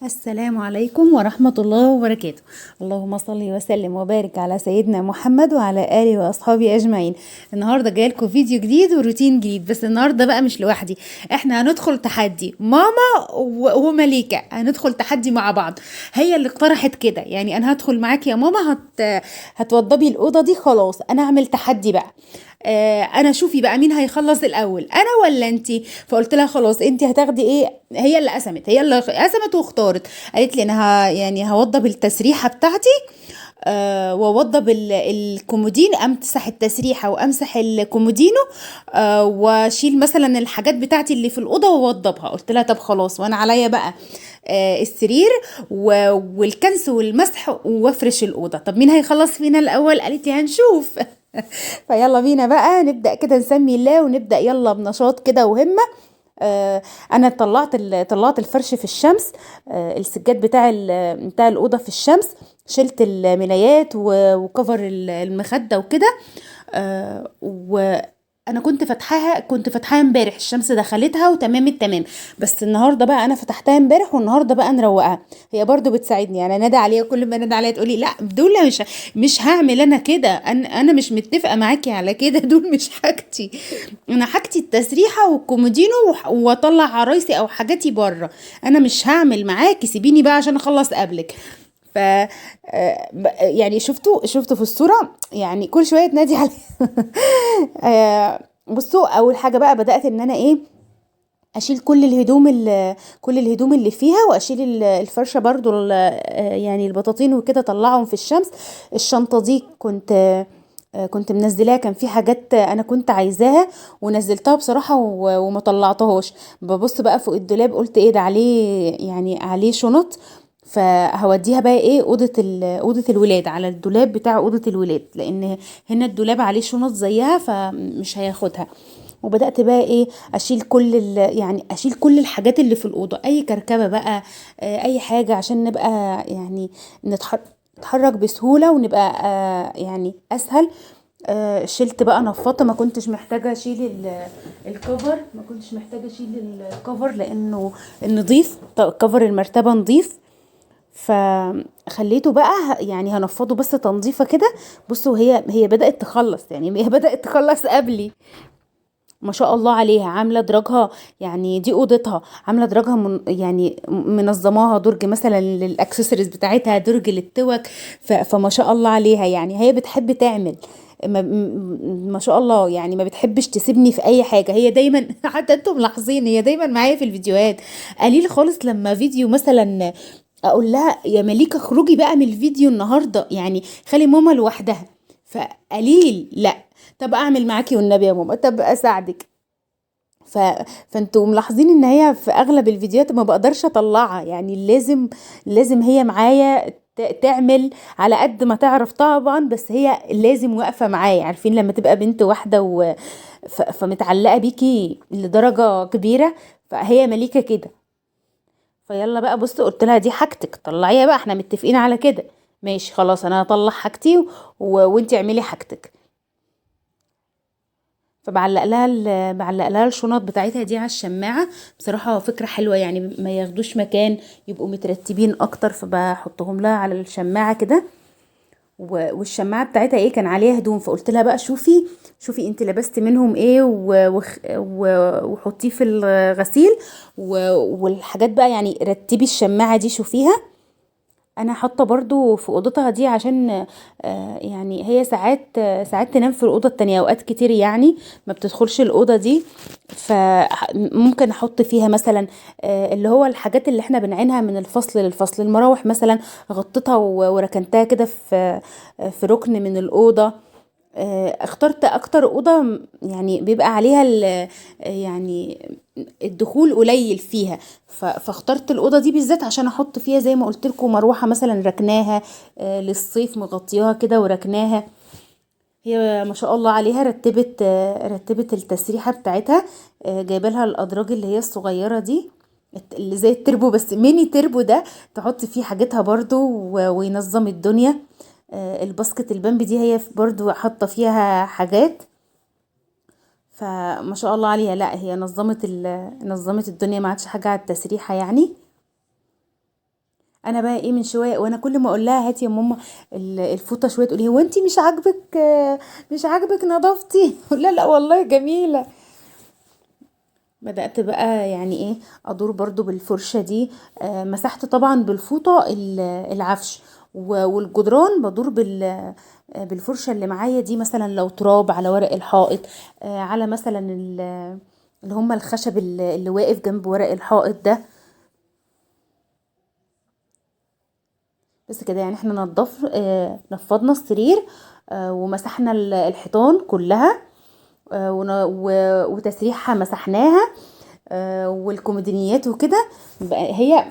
السلام عليكم ورحمة الله وبركاته. اللهم صل وسلم وبارك على سيدنا محمد وعلى آله وأصحابه أجمعين. النهاردة جايلكم فيديو جديد وروتين جديد، بس النهاردة بقى مش لوحدي، احنا هندخل تحدي ماما ومليكة، هندخل تحدي مع بعض. هي اللي اقترحت كده، يعني انا هدخل معاك يا ماما، هتوضبي الأوضة دي، خلاص انا هعمل تحدي بقى. انا شوفي بقى مين هيخلص الاول، انا ولا انتي؟ فقلت لها خلاص انتي هتاخدي ايه. هي اللي قسمت واختارت. قالت لي انا يعني هوضب التسريحه بتاعتي، واوضب الكومودين، امسح التسريحه وامسح الكومودينو، واشيل مثلا الحاجات بتاعتي اللي في الاوضه واوضبها. قلت لها طب خلاص، وانا عليا بقى السرير والكنس والمسح وافرش الاوضه. طب مين هيخلص فينا الاول؟ قالت لي هنشوف. فيلا بينا بقى نبدأ كده، نسمي الله ونبدأ يلا بنشاط كده وهمة. انا طلعت الفرش في الشمس، السجاد بتاع الأوضة في الشمس. شلت الملايات وكفر المخدة وكده. وانا كنت فاتحاها امبارح، الشمس دخلتها وتمام التمام. بس النهارده بقى انا فتحتها امبارح، والنهارده بقى نروقها. هي برضو بتساعدني، يعني نادى عليها، كل ما نادى عليها تقولي لا دول مش هعمل انا كده، انا مش متفقه معاكي على كده. دول مش حاجتي، انا حاجتي التسريحه والكومودينو، واطلع عرايسي او حاجاتي بره. انا مش هعمل معاكي، سيبيني بقى عشان اخلص قبلك. ف يعني شفتوا في الصوره، يعني كل شويه تنادي علي. بصوا، اول حاجه بقى بدات ان انا ايه، اشيل كل الهدوم اللي فيها، واشيل الفرشه برضو، يعني البطاطين وكده طلعهم في الشمس. الشنطه دي كنت منزلاها، كان في حاجات انا كنت عايزاها ونزلتها بصراحه، وما طلعتهاش. ببص بقى فوق الدولاب، قلت ايه ده عليه، يعني عليه شنط. فهوديها بقى ايه، اوضه الولاد، على الدولاب بتاع اوضه الولاد، لان هنا الدولاب عليه شنط زيها فمش هياخدها. وبدأت بقى ايه، يعني اشيل كل الحاجات اللي في الأوضة، اي كركبة بقى، اي حاجة، عشان نبقى يعني نتحرك بسهولة، ونبقى يعني اسهل. شلت بقى نفاطة، ما كنتش محتاجة اشيل الكفر، لانه نضيف، كفر المرتبة نضيف. فخليته بقى، يعني هنفضه بس تنظيفة كده. بصوا، هي بدأت تخلص، يعني هي بدأت تخلص قبلي. ما شاء الله عليها، عامله دراجها، يعني دي اوضتها، عامله دراجها يعني منظماها، درج مثلا للاكسسوارز بتاعتها، درج للتوك. فما شاء الله عليها، يعني هي بتحب تعمل. ما شاء الله، يعني ما بتحبش تسيبني في اي حاجه، هي دايما. حتى انتم ملاحظين، هي دايما معايا في الفيديوهات. قليل خالص لما فيديو مثلا اقول لها يا مليكه اخرجي بقى من الفيديو النهارده، يعني خلي ماما لوحدها. فقليل لا. طب اعمل معاكي والنبي يا ماما، طب اساعدك. ف... فانتوا ملاحظين ان هي في اغلب الفيديوهات ما بقدرش اطلعها، يعني لازم هي معايا تعمل على قد ما تعرف طبعا، بس هي لازم واقفة معايا. عارفين لما تبقى بنت واحدة فمتعلقة بيكي لدرجة كبيرة، فهي مليكة كده. فيلا بقى، بص قلت لها دي حاجتك طلعيها بقى، احنا متفقين على كده. ماشي خلاص، انا هطلع حاجتي وانتي اعملي حاجتك. بعلق لها الشنط بتاعتها دي على الشماعة. بصراحة فكرة حلوة، يعني ما ياخدوش مكان، يبقوا مترتبين اكتر، فبحطهم لها على الشماعة كده. والشماعة بتاعتها ايه، كان عليها هدوم، فقلت لها بقى شوفي انت لبست منهم ايه، وحطيه في الغسيل. والحاجات بقى، يعني رتبي الشماعة دي شوفيها. انا حاطه برضو في اوضتها دي، عشان يعني هي ساعات تنام في الاوضه التانية، اوقات كتير يعني ما بتدخلش الاوضه دي. فممكن احط فيها مثلا اللي هو الحاجات اللي احنا بنعينها من الفصل للفصل، المراوح مثلا، غطيتها وركنتها كده في ركن من الاوضه. اخترت اكتر اوضه، يعني بيبقى عليها يعني الدخول قليل فيها. فاخترت الاوضه دي بالذات عشان احط فيها، زي ما قلت لكم، مروحه مثلا ركناها للصيف، مغطياها كده وركناها. هي ما شاء الله عليها، رتبت التسريحه بتاعتها. جايبه لها الادراج اللي هي الصغيره دي، اللي زي التربو، بس ميني تربو ده، تحط فيه حاجتها برضو وينظم الدنيا. الباسكت البامبي دي هي برضو حاطه فيها حاجات. فما شاء الله عليها، لا هي نظمت الدنيا، ما عادش حاجه على التسريحه يعني. انا بقى ايه من شويه، وانا كل ما اقول لها هاتي يا ماما الفوطه شويه، تقول لي هو انت مش عاجبك مش عاجبك نظافتي؟ لا لا والله جميله. بدأت بقى يعني ايه ادور برضو بالفرشة دي. مسحت طبعا بالفوطة العفش، والجدران بدور بالفرشة اللي معايا دي، مثلا لو تراب على ورق الحائط، على مثلا اللي هم الخشب اللي واقف جنب ورق الحائط ده. بس كده يعني احنا نفضنا السرير، ومسحنا الحيطان كلها، وتسريحها مسحناها، والكوميدينيات وكده. هي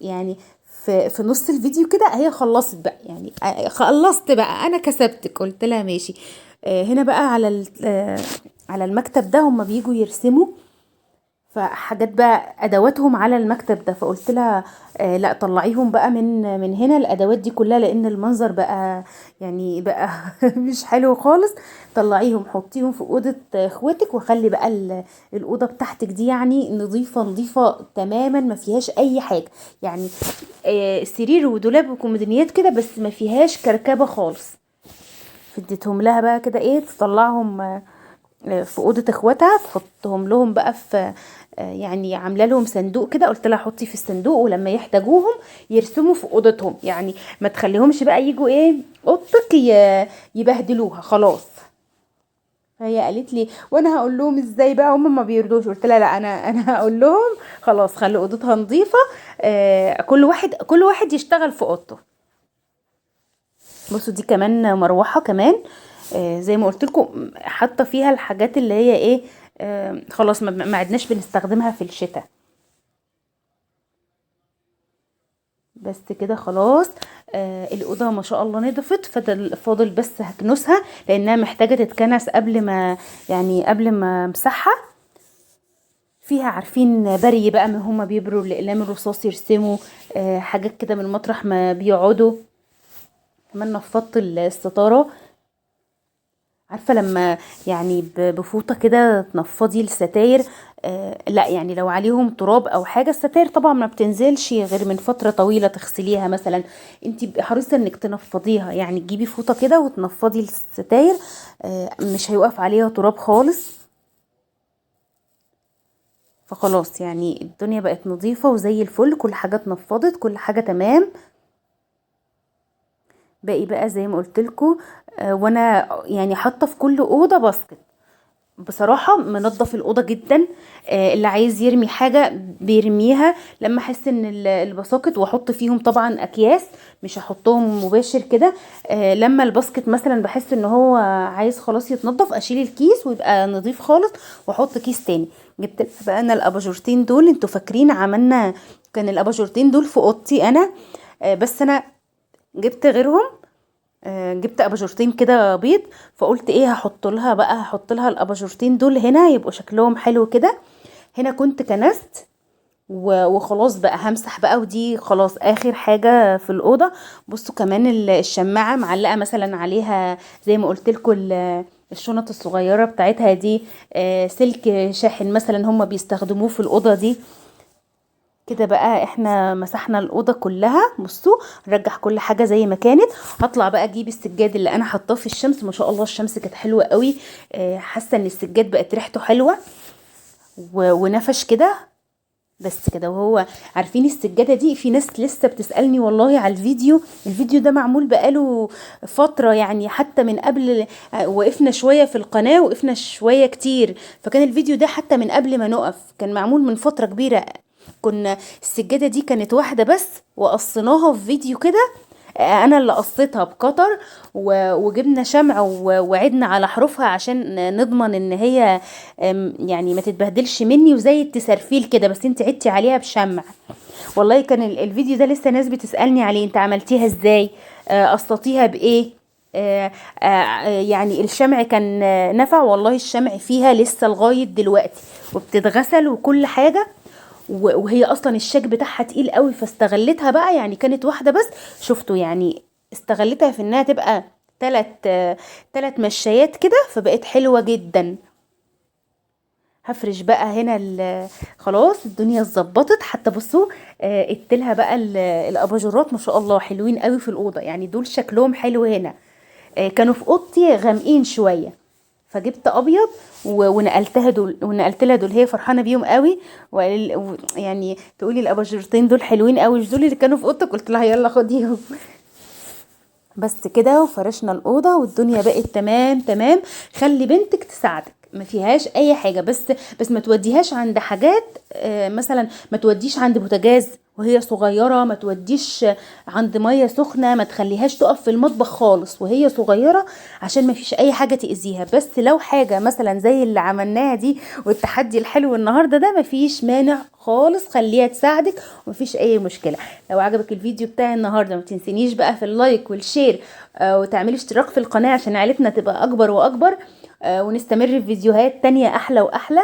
يعني في نص الفيديو كده هي خلصت بقى، يعني خلصت بقى، انا كسبتك قلت لها ماشي. هنا بقى على المكتب ده هم بيجوا يرسموا، فحاجات بقى ادواتهم على المكتب ده، فقلت لها لا طلعيهم بقى من هنا الادوات دي كلها، لان المنظر بقى يعني بقى مش حلو خالص. طلعيهم حطيهم في اوضه اخواتك، وخلي بقى الاوضه بتاعتك دي يعني نظيفه نظيفه تماما، ما فيهاش اي حاجه، يعني سرير ودولاب وكومودينيات كده بس، ما فيهاش كركبه خالص. فديتهم لها بقى كده ايه تطلعهم في اوضه اخواتها، تحطهم لهم بقى في يعني عامله لهم صندوق كده، قلت لها حطي في الصندوق، ولما يحتاجوهم يرسموا في اوضتهم، يعني ما تخليهمش بقى يجوا ايه اوضتك يبهدلوها خلاص. فهي قالت لي وانا هقول لهم ازاي بقى، هم ما بيرضوش. قلت لها لا، انا هقول لهم خلاص خلي اوضتها نظيفه، كل واحد يشتغل في اوضته. بصوا دي كمان مروحه كمان، زي ما قلت لكم حاطه فيها الحاجات اللي هي ايه، خلاص ما عدناش بنستخدمها في الشتاء. بس كده خلاص. الأوضة ما شاء الله نضفت، فاضل بس هكنسها لأنها محتاجة تتكنس قبل ما امسحها. فيها عارفين بري بقى، من هما بيبروا الأقلام الرصاص يرسموا حاجات كده من مطرح ما بيقعدوا. كمان نفضت الستارة، عارفة لما يعني بفوطة كده تنفضي الستاير، لا يعني لو عليهم تراب او حاجة، الستاير طبعا ما بتنزلش غير من فترة طويلة تغسليها مثلا، انتي حريصة انك تنفضيها، يعني تجيبي فوطة كده وتنفضي الستاير، مش هيوقف عليها تراب خالص. فخلاص يعني الدنيا بقت نظيفة وزي الفل، كل حاجة اتنفضت، كل حاجة تمام. باقي بقى زي ما قلتلكوا، وانا يعني حاطة في كل اوضة باسكت. بصراحة منظف الأوضة جدا، اللي عايز يرمي حاجة بيرميها لما احس ان الباسكت، واحط فيهم طبعا اكياس، مش هحطهم مباشر كده. لما الباسكت مثلا بحس ان هو عايز خلاص يتنضف، اشيل الكيس ويبقى نظيف خالص، واحط كيس تاني. جبت بقى انا الاباجورتين دول، انتوا فاكرين عملنا كان الاباجورتين دول في اوضتي انا، بس انا جبت غيرهم. جبت اباجورتين كده بيض، فقلت ايه هحط لها الاباجورتين دول هنا يبقوا شكلهم حلو كده. هنا كنت كنست وخلاص بقى همسح بقى، ودي خلاص اخر حاجة في الأوضة. بصوا كمان الشماعة معلقة مثلا عليها زي ما قلت لكم الشنط الصغيرة بتاعتها دي، سلك شاحن مثلا هم بيستخدموه في الأوضة دي. كده بقى احنا مسحنا الأوضة كلها. بصوا نرجع كل حاجة زي ما كانت. هطلع بقى اجيب السجاد اللي انا حطاه في الشمس، ما شاء الله الشمس كانت حلوة قوي. حاسة ان السجاد بقت ريحته حلوة ونفش كده. بس كده وهو عارفين السجادة دي، في ناس لسه بتسألني والله على الفيديو ده معمول بقاله فترة، يعني حتى من قبل وقفنا شوية في القناة، وقفنا شوية كتير، فكان الفيديو ده حتى من قبل ما نقف، كان معمول من فترة كبيرة. كنا السجادة دي كانت واحدة بس، وقصيناها في فيديو كده، انا اللي قصيتها بقطر، وجبنا شمع وعدنا على حروفها عشان نضمن ان هي يعني ما تتبهدلش مني، وزي التسرفيل كده، بس انت عدتي عليها بشمع. والله كان الفيديو ده لسه ناس بتسألني عليه، انت عملتيها ازاي، قصتيها بايه. يعني الشمع كان نفع، والله الشمع فيها لسه لغاية دلوقتي، وبتتغسل وكل حاجة. وهي اصلا الشاك بتاعها تقيل قوي، فاستغلتها بقى، يعني كانت واحده بس، شفتوا يعني استغلتها في انها تبقى تلت مشايات كده، فبقت حلوه جدا. هفرش بقى هنا خلاص الدنيا اتظبطت. حتى بصوا اديلها بقى الاباجورات ما شاء الله حلوين قوي في الاوضه، يعني دول شكلهم حلو هنا. كانوا في اوضتي غامقين شويه، فجبت ابيض ونقلتها دول، ونقلت لها دول، هي فرحانه بيهم قوي. يعني تقولي الاباجورتين دول حلوين قوي، مش دول اللي كانوا في اوضتك؟ قلت لها يلا خديهم. بس كده وفرشنا الأوضة والدنيا بقت تمام تمام. خلي بنتك تساعدك، ما فيهاش اي حاجة، بس ما توديهاش عند حاجات. مثلا ما توديش عند بوتاجاز وهي صغيرة، ما توديش عند مية سخنة، ما تخليهاش تقف في المطبخ خالص وهي صغيرة، عشان ما فيش اي حاجة تأذيها. بس لو حاجة مثلا زي اللي عملناها دي والتحدي الحلو النهاردة ده، ما فيش مانع خالص، خليها تساعدك ومفيش اي مشكلة. لو عجبك الفيديو بتاعي النهاردة ما تنسينيش بقى في اللايك والشير، وتعملي اشتراك في القناة عشان عيلتنا تبقى اكبر واكبر، ونستمر في فيديوهات تانية احلى واحلى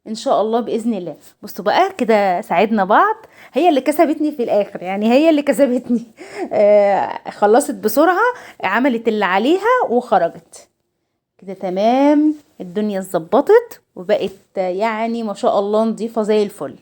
ان شاء الله باذن الله. بصوا بقى كده ساعدنا بعض، هي اللي كسبتني في الاخر، يعني هي اللي كسبتني. خلصت بسرعة، عملت اللي عليها وخرجت كده تمام. الدنيا اتظبطت وبقت يعني ما شاء الله نظيفة زي الفل.